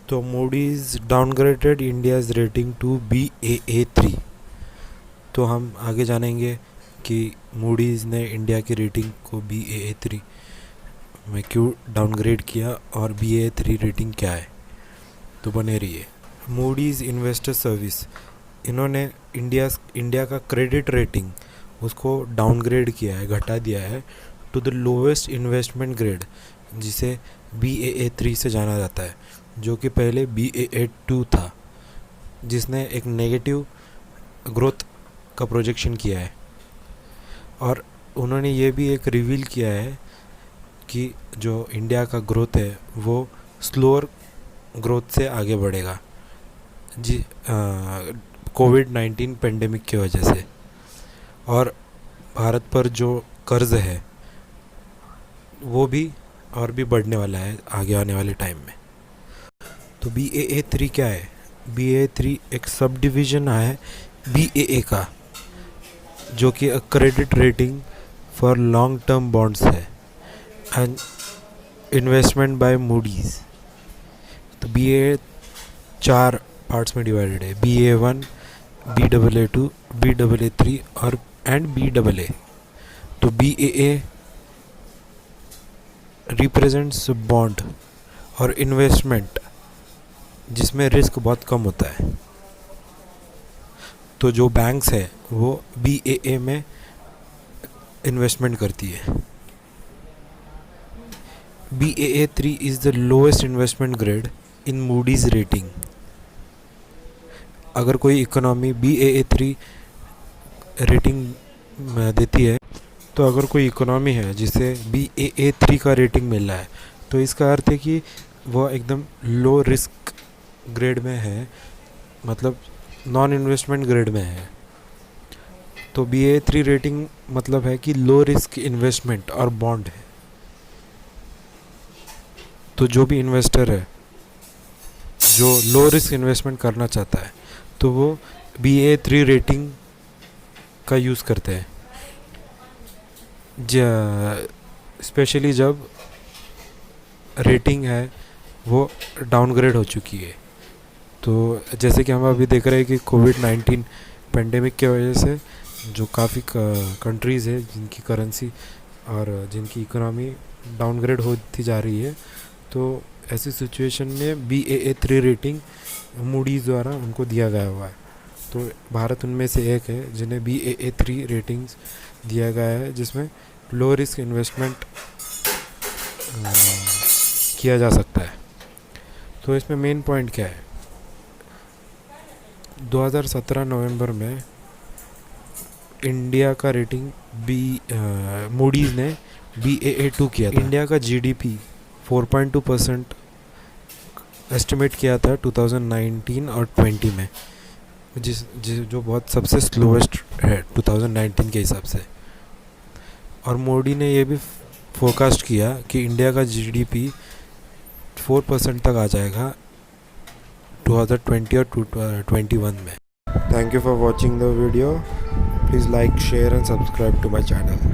तो Moody's downgraded India's rating to Baa3। तो हम आगे जानेंगे कि मूडीज़ ने इंडिया की रेटिंग को Baa3 में क्यों डाउनग्रेड किया और Baa3 रेटिंग क्या है। तो बने रहिए। मूडीज़ इन्वेस्टर सर्विस, इन्होंने इंडिया का क्रेडिट रेटिंग उसको डाउनग्रेड किया है, घटा दिया है to the lowest investment grade, जिसे Baa3 से जाना जाता है, जो कि पहले Baa2 था, जिसने एक नेगेटिव ग्रोथ का प्रोजेक्शन किया है। और उन्होंने ये भी एक रिवील किया है कि जो इंडिया का ग्रोथ है वो स्लोअर ग्रोथ से आगे बढ़ेगा जी, कोविड-19 पेंडेमिक की वजह से। और भारत पर जो कर्ज़ है वो भी और भी बढ़ने वाला है आगे आने वाले टाइम में। तो Baa3 क्या है? Baa3 एक सब डिवीज़न है Baa का, जो कि credit rating for long term bonds है एंड इन्वेस्टमेंट बाय मूडीज़। तो Baa 4 पार्ट्स में डिवाइडेड है, Baa1, Baa2, Baa3 और Baa। तो Baa रिप्रेजेंट्स बॉन्ड और इन्वेस्टमेंट जिसमें रिस्क बहुत कम होता है। तो जो बैंक्स है वो Baa में इन्वेस्टमेंट करती है। Baa3 is the lowest investment grade in Moody's rating. अगर कोई इकोनॉमी Baa3 रेटिंग देती है, तो अगर कोई इकोनॉमी है जिसे Baa3 का रेटिंग मिल रहा है, तो इसका अर्थ है कि वह एकदम लो रिस्क ग्रेड में है, मतलब नॉन इन्वेस्टमेंट ग्रेड में है। तो Baa3 रेटिंग मतलब है कि लो रिस्क इन्वेस्टमेंट और बॉन्ड है। तो जो भी इन्वेस्टर है जो लो रिस्क इन्वेस्टमेंट करना चाहता है, तो वो Baa3 रेटिंग का यूज़ करते हैं, स्पेशली जब रेटिंग है वो डाउनग्रेड हो चुकी है। तो जैसे कि हम अभी देख रहे हैं कि कोविड-19 पेंडेमिक की वजह से जो काफ़ी कंट्रीज़ है जिनकी करेंसी और जिनकी इकोनॉमी डाउनग्रेड होती जा रही है, तो ऐसी सिचुएशन में Baa3 रेटिंग मूडीज़ द्वारा उनको दिया गया हुआ है। तो भारत उनमें से एक है जिन्हें Baa3 रेटिंग्स दिया गया है, जिसमें लो रिस्क इन्वेस्टमेंट किया जा सकता है। तो इसमें मेन पॉइंट क्या है? 2017 नवंबर में इंडिया का रेटिंग मूडीज़ ने Baa2 किया था। इंडिया का GDP 4.2% एस्टिमेट किया था 2019 और 20 में, जो बहुत सबसे स्लोएस्ट है 2019 के हिसाब से। और मोदी ने ये भी फोरकास्ट किया कि इंडिया का GDP 4% तक आ जाएगा 2020 और 2021 में। Thank you for watching the video. Please like, share and subscribe to my channel.